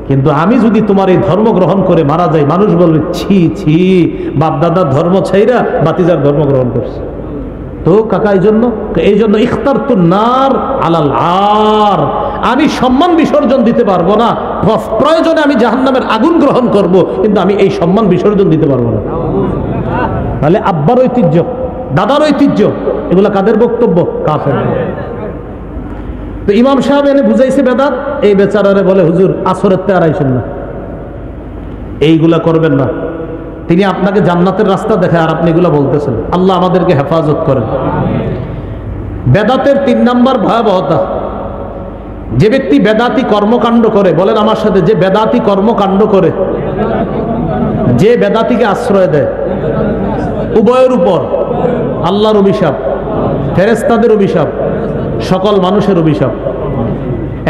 [SPEAKER 1] কিন্তু আমি যদি তোমার এই ধর্ম গ্রহণ করে মারা যাই, মানুষ বলবে ছি ছি, বাপ দাদার ধর্ম ছাইরা বাতিজার ধর্ম গ্রহণ করছে। তো কাকা এই জন্য ইখতারতু নার আলাল আর, আমি সম্মান বিসর্জন দিতে পারবো না, প্রয়োজনে আমি জাহান্নামের আগুন গ্রহণ করব, কিন্তু আমি এই সম্মান বিসর্জন দিতে পারবো না। তাহলে আব্বার ঐতিহ্য, দাদার ঐতিহ্য, এগুলা কাদের বক্তব্য? কাফের। তো ইমাম সাহেব এনে বুঝাইছে বেদাত, এই বেচারারে বলে হুজুর আসরের তে আর আইসেন না, এইগুলা করবেন না, তিনি আপনাকে জান্নাতের রাস্তা দেখায়, আর আপনি এগুলা বলতেছেন। আল্লাহ আমাদেরকে হেফাজত করেন। বেদাতের 3 নাম্বার ভয়াবহতা, যে ব্যক্তি বেদাতি কর্মকাণ্ড করে, বলেন আমার সাথে, যে বেদাতি কর্মকাণ্ড করে, যে বেদাতিকে আশ্রয় দেয়, উভয়ের উপর আল্লাহর অভিশাপ, ফেরেশতাদের অভিশাপ, সকল মানুষের অভিশাপ।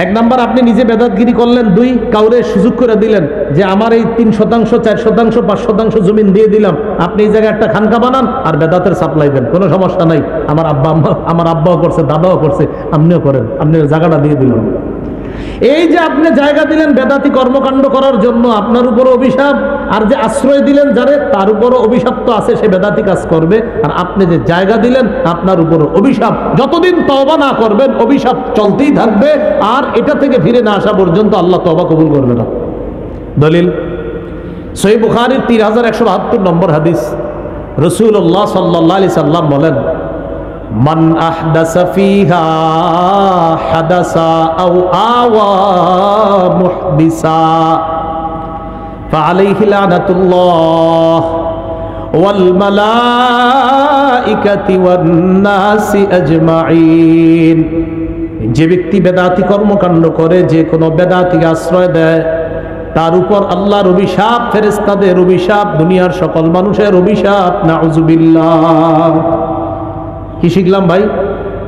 [SPEAKER 1] 1 নাম্বার আপনি নিজে বেদাতগিরি করলেন, 2 কাউরে সুযোগ করে দিলেন যে আমার এই 3%, 4%, 5% জমিন দিয়ে দিলাম, আপনি এই জায়গায় একটা খানকা বানান আর বেদাতের সাপ্লাই দেন, কোনো সমস্যা নাই, আমার আব্বাও করছে, দাদাও করছে, আপনিও করেন, আপনি জায়গাটা দিয়ে দিলাম। এই যে আপনি জায়গা দিলেন বেদাতি কর্মকাণ্ড করার জন্য, আপনার উপর অভিশাপ, আর যে আশ্রয় দিলেন যারে, তার উপরও অভিশাপ তো আছে, সে বেদাতি কাজ করবে। আর আপনি যে জায়গা দিলেন, আপনার উপর অভিশাপ, যতদিন তওবা না করবেন অভিশাপ চলতেই থাকবে, আর এটা থেকে ফিরে না আসা পর্যন্ত আল্লাহ তওবা কবুল করবে না। দলিল সহিহ বুখারীর 3172 নম্বর হাদিস, রাসূলুল্লাহ সাল্লাল্লাহু আলাইহি সাল্লাম বলেন, মান আহদাসা ফিহা হাদাসা আও আওয়া মুহদিসা ফাআলাইহি লানাতুল্লাহ ওয়াল মালাইকাতি ওয়ান নাসি আজমাইন। যে ব্যক্তি বেদাতি কর্মকাণ্ড করে, যে কোনো বেদাতিকে আশ্রয় দেয়, তার উপর আল্লাহর অভিশাপ, ফেরেশতাদের অভিশাপ, দুনিয়ার সকল মানুষের অভিশাপ, নাউজুবিল্লাহ। কি শিখলাম ভাই?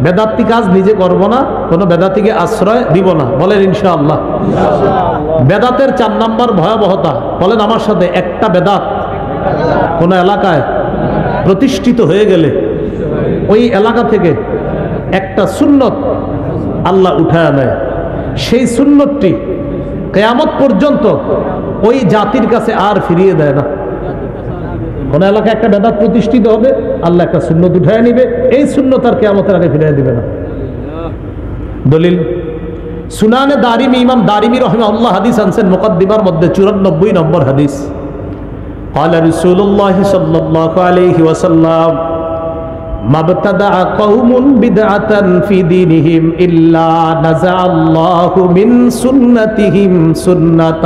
[SPEAKER 1] বেদাতি কাজ নিজে করব না, কোনো বেদাতিকে আশ্রয় দিব না, বলেন ইনশাআল্লাহ। বেদাতের 4 নম্বর ভয়াবহতা, বলেন আমার সাথে। একটা বেদাত কোন এলাকায় প্রতিষ্ঠিত হয়ে গেলে ওই এলাকা থেকে একটা সুন্নত আল্লাহ উঠায় নেয়। সেই সুন্নতটি কিয়ামত পর্যন্ত ওই জাতির কাছে আর ফিরিয়ে দেয় না। কোন এলাকায় একটা বেদাত প্রতিষ্ঠিত হবে, আল্লাহ একটা সুন্নত উঠায় নিবে, এই সুন্নত আর কিয়ামতের আগে ফিরিয়ে দিবে না। দলিল সুনানে দারিমি, ইমাম দারিমি রাহিমাহুল্লাহ হাদিস আনছেন মুকদ্দিমার মধ্যে 94 নম্বর হাদিস। قال رسول الله صلى الله عليه وسلم ما ابتدع قوم بدعة في دينهم إلا نزع الله من سنتهم سنة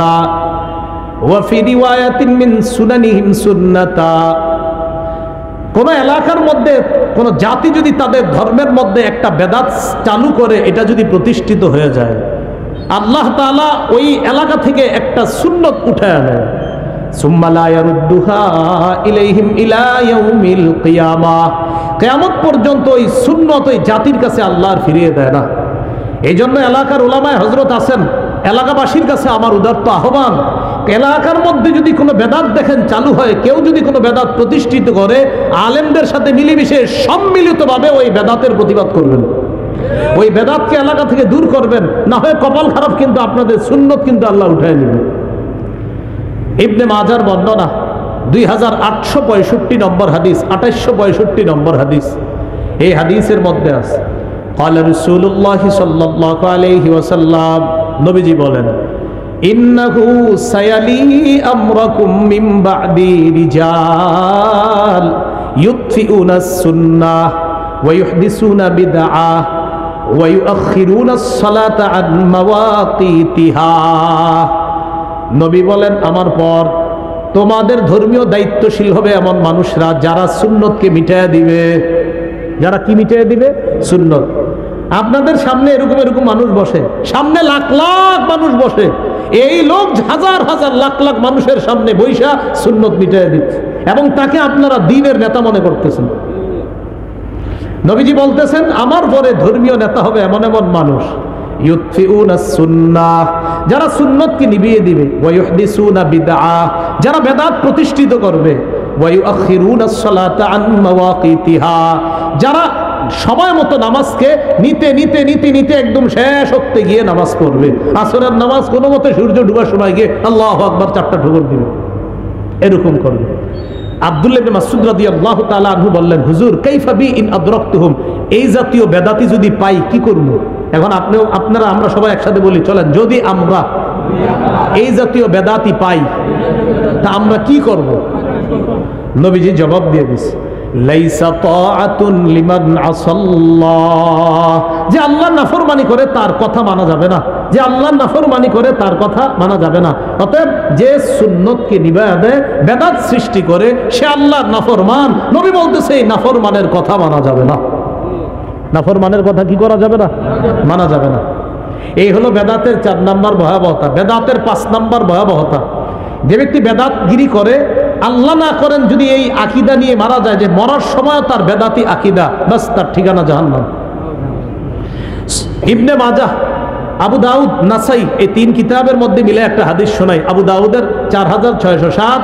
[SPEAKER 1] وفي رواية من سننهم سنة। কোন এলাকার মধ্যে কোন জাতি যদি তাদের ধর্মের মধ্যে একটা বেদাত চালু করে, এটা যদি প্রতিষ্ঠিত হয়ে যায়, আল্লাহ তাআলা ওই এলাকা থেকে একটা সুন্নত উঠায় আনে। সুম্মা লা ইয়ারুদ্দুহা ইলাইহিম ইলা ইয়াউমিল কিয়ামাহ। কিয়ামত পর্যন্ত ওই সুন্নত ওই জাতির কাছে আল্লাহ আর ফিরিয়ে দেয় না। এই জন্য এলাকার উলামায়ে হযরত আছেন, এলাকাবাসীর কাছে আমার উদাত্ত আহ্বান, এলাকার মধ্যে যদি কোনো বেদাত দেখেন চালু হয়, কেউ যদি কোনো বেদাত প্রতিষ্ঠিত করে, আলেমদের সাথে মিলেমিশে সম্মিলিতভাবে ওই বেদাতের প্রতিবাদ করবেন, ওই বেদাতকে এলাকা থেকে দূর করবেন। না হয় কপাল খারাপ, কিন্তু আপনাদের সুন্নত কিন্তু আল্লাহ উঠায় নেবেন। ইবনে মাজার বর্ণনা 2865 নম্বর হাদিস, 2865 নম্বর হাদিস। এই হাদিসের মধ্যে আছে ক্বালা রাসূলুল্লাহ সাল্লাল্লাহু আলাইহি ওয়াসাল্লাম, নবীজি বলেন, ইন্নাহু সায়ালি আমরাকুম মিন বা'দি রিজাল ইউতফিউনাস সুন্নাহ ওয়া ইউহদিসুনা বিদআহ ওয়া ইউআখিরুনাস সালাতা আন মাওয়াকিতিহা। নবী বলেন, আমার পর তোমাদের ধর্মীয় দায়িত্বশীল হবে এমন মানুষরা যারা সুন্নতকে মিটাইয়া দিবে। যারা কি মিটাইয়া দিবে? সুন্নত। আপনাদের সামনে এরকম এরকম মানুষ বসে, সামনে লাখ লাখ মানুষ বসে, এই লোক হাজার হাজার লাখ লাখ মানুষের সামনে বৈশা সুন্নত মিটাইয়া দিচ্ছে, এবং তাকে আপনারা দ্বীনের নেতা মনে করতেছেন। নবীজি বলতেছেন, আমার পরে ধর্মীয় নেতা হবে এমন এমন মানুষ, ইউতফিউনাস সুন্নাহ, যারা সুন্নতকে নিভিয়ে দিবে, ওয়া ইউহদিসুনা বিদআহ, যারা বেদাত প্রতিষ্ঠিত করবে, ওয়া ইউআখিরুনাস সালাতা আন মাওয়াকিতিহা, যারা সময় মতো নামাজকে নিতে নিতে নিতে নিতে একদম শেষ হতে গিয়ে নামাজ পড়বে। আসরের নামাজ কোনো মতে সূর্য ডুবার সময় গিয়ে আল্লাহু আকবার 4টা ঠোকর দিবে, এরকম করবে। আব্দুল্লাহ ইবনে মাসউদ রাদিয়াল্লাহু তাআলা আনহু বললেন, হুজুর কাইফা বি ইন আদরাকতুহুম, এই জাতীয় বেদাতি যদি পাই কি করব? এখন আপনারা আমরা সবাই একসাথে বলি, চলেন, যদি আমরা এই জাতীয় বেদাতি পাই তা আমরা কি করব? নবীজি জবাব দিয়ে দিয়েছে, লাইসা তাআতুন লিমান আসাল্লাহ, যে আল্লাহর নাফরমানি করে তার কথা মানা যাবে না, যে আল্লাহর নাফরমানি করে তার কথা মানা যাবে না। অতএব যে সুন্নতকে নিভায়া দেয়, বেদাত সৃষ্টি করে, সে আল্লাহর নাফরমান। নবী বলতেছে এই নাফরমানের কথা মানা যাবে না। নাফরমানের কথা কি করা যাবে না? মানা যাবে না। এই হলো বেদাতের 4 নম্বর ভয়াবহতা। বেদাতের 5 নম্বর ভয়াবহতা, যে ব্যক্তি বেদাতগিরি করে, আল্লাহ না করেন যদি এই আকীদা নিয়ে মারা যায়, যে মরার সময় তার বেদাতি আকীদা, বাস তার ঠিকানা জাহান্নাম। ইবনে মাজাহ, আবু দাউদ, নাসাই, এই 3 কিতাবের মধ্যে মিলে একটা হাদিস শোনাই। আবু দাউদের 4607,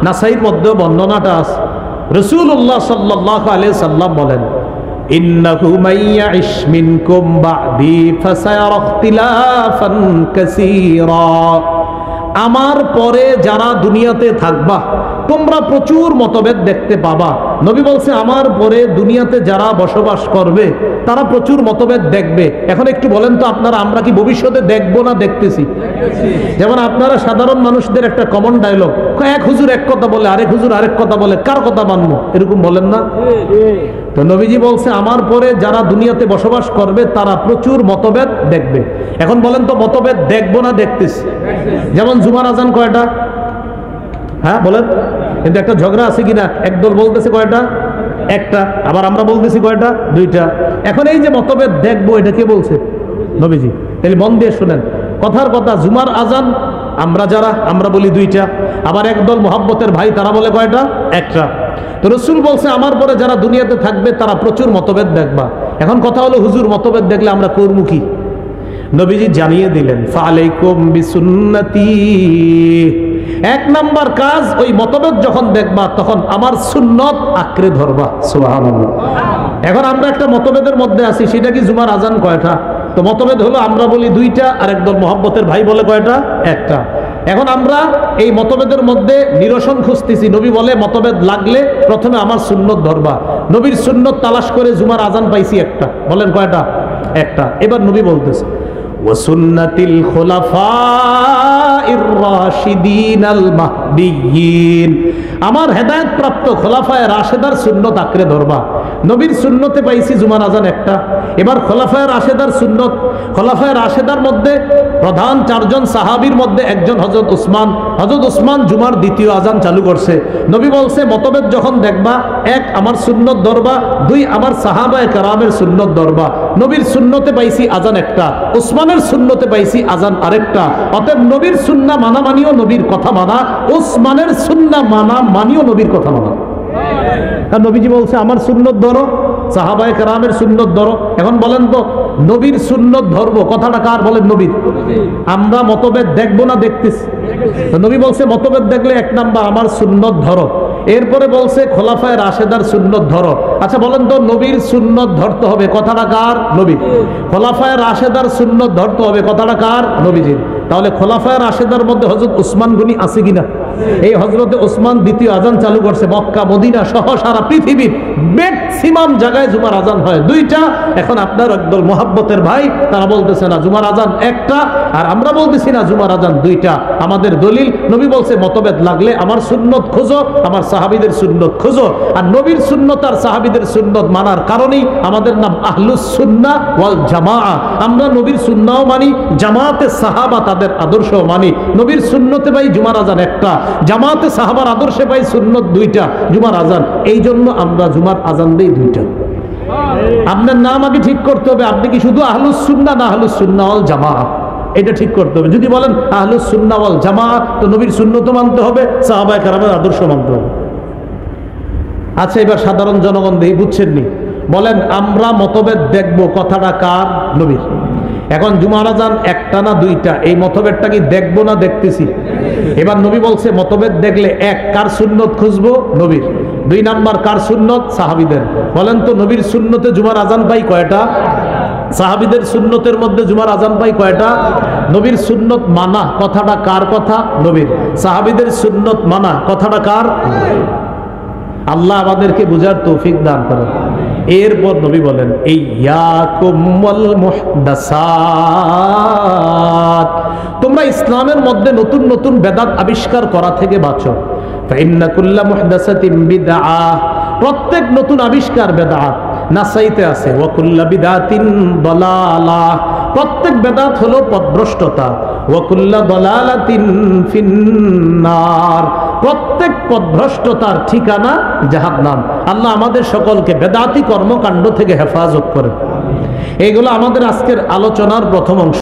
[SPEAKER 1] নাসাইর মধ্যে বর্ণনাটা আছে। রাসূলুল্লাহ সাল্লাল্লাহু আলাইহি সাল্লাম বলেন, ইন্নাহু মাইয়াইশ মিনকুম বা'দি ফাসায়ারা ইখতিলাফান কাসীরা, আমার পরে যারা দুনিয়াতে থাকবা তোমরা প্রচুর মতভেদ দেখতে পাবা। নবী বলছে আমার পরে দুনিয়াতে যারা বসবাস করবে তারা প্রচুর মতভেদ দেখবে। এখন একটু বলেন তো আপনারা, আমরা কি ভবিষ্যতে দেখবো না দেখতেছি? যেমন আপনারা সাধারণ মানুষদের একটা কমন ডায়লগ, এক হুজুর এক কথা বলে, আরেক হুজুর আরেক কথা বলে, কার কথা মানবো, এরকম বলেন না? তো নবীজি বলছে আমার পরে যারা দুনিয়াতে বসবাস করবে তারা প্রচুর মতভেদ দেখবে। এখন বলেন তো মতভেদ দেখবো না দেখতেছি? যেমন জুমার আজান কয়টা? হ্যাঁ বলেন, কিন্তু একটা ঝগড়া আছে কিনা? একদল বলতেছে কয়টা? একটা, আবার আমরা বলতেছি কয়টা? দুইটা। এখন এই যে মতভেদ দেখবো, এটা কে বলছে? নবীজি। তাহলে মন দিয়ে শুনেন, কথার কথা, জুমার আজান আমরা বলি দুইটা, আবার একদল মোহাব্বতের ভাই তারা বলে কয়টা? একটা। তো রাসূল বলছে আমার পরে যারা দুনিয়াতে থাকবে তারা প্রচুর মতভেদ দেখবা। এখন কথা হলো হুজুর মতভেদ দেখলে আমরা করবো কি? নবীজি জানিয়ে দিলেন ফালাইকুম বিসুন্নতি, এক নাম্বার কাজ, ওই মতভেদ যখন দেখবা তখন আমার সুন্নত আঁকড়ে ধরবা। সুবহানাল্লাহ। এখন আমরা একটা মতভেদের মধ্যে আছি, সেটা কি জুমার আজান কয়টা? তো মতভেদ হলো আমরা বলি দুইটা, আর একদল মোহাব্বতের ভাই বলে কয়টা? একটা। এখন আমরা এই মতভেদের মধ্যে নিরসন খুঁজতেছি। নবী বলে মতভেদ লাগলে প্রথমে আমার সুন্নত ধরবা। নবীর সুন্নত তালাশ করে জুমার আজান পাইছি একটা। বলেন কয়টা? একটা। এবার নবী বলতেছে ওয়াসুন্নাতিল খুলাফাইর রাশিদিনাল মাহদিয়িন, আমার হেদায়েত প্রাপ্ত খোলাফায়ে রাশেদার সুন্নত আঁকড়ে ধরবা। নবীর সুন্নতে পাইছি জুমার আজান একটা। এবার খোলাফায়ে রাশেদার সুন্নত, খোলাফায়ে রাশেদার মধ্যে প্রধান চারজন সাহাবীর মধ্যে একজন হযরত উসমান। হযরত উসমান জুমার দ্বিতীয় আজান চালু করছে। নবী বলছে মতভেদ যখন দেখবা, এক আমার সুন্নত ধরবা, দুই আমার সাহাবায়ে কেরামের সুন্নত ধরবা। নবীর সুন্নতে পাইছি আজান একটা, উসমানের সুন্নতে পাইছি আজান আরেকটা। অতএব নবীর সুন্নাহ মানা মানিও নবীর কথা মানা, উসমানের সুন্নাহ মানা মানিও নবীর কথা মানা। কারণ নবীজি বলছে আমার সুন্নত ধরো, সাহাবায়ে কেরামের সুন্নত ধরো। এখন বলেন তো নবীর সুন্নত ধরবো, কথাটা কার? বলেন নবীর। আমরা মতভেদ দেখবো না দেখতেছি? নবী বলছে মতভেদ দেখলে এক নাম্বার আমার সুন্নত ধরো। এরপরে বলছে খোলাফায়ে রাশেদার সুন্নত ধরো। আচ্ছা বলেন তো নবীর সুন্নত ধরতে হবে, কথাটা কার? নবীর। খোলাফায়ে রাশেদার সুন্নত ধরতে হবে, কথাটা কার? নবীজির। তাহলে খোলাফায়ে রাশেদার মধ্যে হযরত উসমান গনি আছে কিনা? এই হযরতে উসমান দ্বিতীয় আজান চালু করছে। মক্কা মদিনা সহ সারা পৃথিবীর ম্যাক্সিমাম জায়গায় জুমার আজান হয় দুইটা। এখন আপনার একদল মোহাব্বতের ভাই তারা বলতেছে না জুমার আজান একটা, আর আমরা বলতেছি না জুমার আজান দুইটা। আমাদের দলিল, নবী বলছে মতভেদ লাগলে আমার সুন্নত খোঁজো, আমার সাহাবীদের সুন্নত খোঁজো। আর নবীর সুন্নত আর সাহাবীদের সুন্নত মানার কারণেই আমাদের নাম আহলুস সুন্নাহ ওয়াল জামাআহ। আমরা নবীর সুন্নাহও মানি, জামাতে সাহাবা তাদের আদর্শও মানি। নবীর সুন্নতে পাই জুমার আজান একটা, জামাতে সাহাবার আদর্শে পাই সুন্নত দুইটা, জুমার আজান। এই জন্য আমরা জুমার আজান দেই দুইটা। আপনার নাম আগে ঠিক করতে হবে, আপনি কি শুধু আহলুস সুন্নাহ না আহলুস সুন্নাহ ওয়াল জামাআহ, এটা ঠিক করতে হবে। যদি বলেন আহলুস সুন্নাহ ওয়াল জামাআহ, তো নবীর সুন্নত মানতে হবে, সাহাবায়ে কেরামের আদর্শ মানতে হবে। আচ্ছা এবার সাধারণ জনগণ দেখি, বুঝছেননি? বলেন আমরা মতভেদ দেখব, কথাটা কার? নবীর। এখন জুমার আজান একটা না দুইটা, এই মতভেদটা কি দেখবো না দেখতেছি? এবার নবী বলছে মতভেদ দেখলে এক, কার সুন্নত খুঁজবো? নবীর। দুই নাম্বার কার সুন্নত? সাহাবীদের। বলেন তো নবীর সুন্নতে জুমার আজান পাই কয়টা? সাহাবীদের সুন্নতের মধ্যে জুমার আজান পাই কয়টা? নবীর সুন্নত মানা, কথাটা কার কথা? নবীর। সাহাবীদের সুন্নত মানা, কথাটা কার? আল্লাহ আমাদেরকে বুঝার তৌফিক দান করেন। এরপর নবী বলেন ইয়াকুম ওয়াল মুহদাসাত, তোমরা ইসলামের মধ্যে নতুন নতুন বেদাত আবিষ্কার করা থেকে বাঁচো। ফাইন্না কুল্লা মুহদাসাতিন বিদআহ, প্রত্যেক নতুন আবিষ্কার বেদাত। নাসাইতে আছে ওয়া কুল্লা বিদআতিন দালালাহ, প্রত্যেক বেদাত হলো পথভ্রষ্টতা। ওয়া কুল্লা দালালাতিন ফিন্নার, প্রত্যেক পথভ্রষ্টতার ঠিকানা জাহান্নাম। আল্লাহ আমাদের সকলকে বেদাতি কর্মকাণ্ড থেকে হেফাজত করেন। এইগুলো আমাদের আজকের আলোচনার প্রথম অংশ।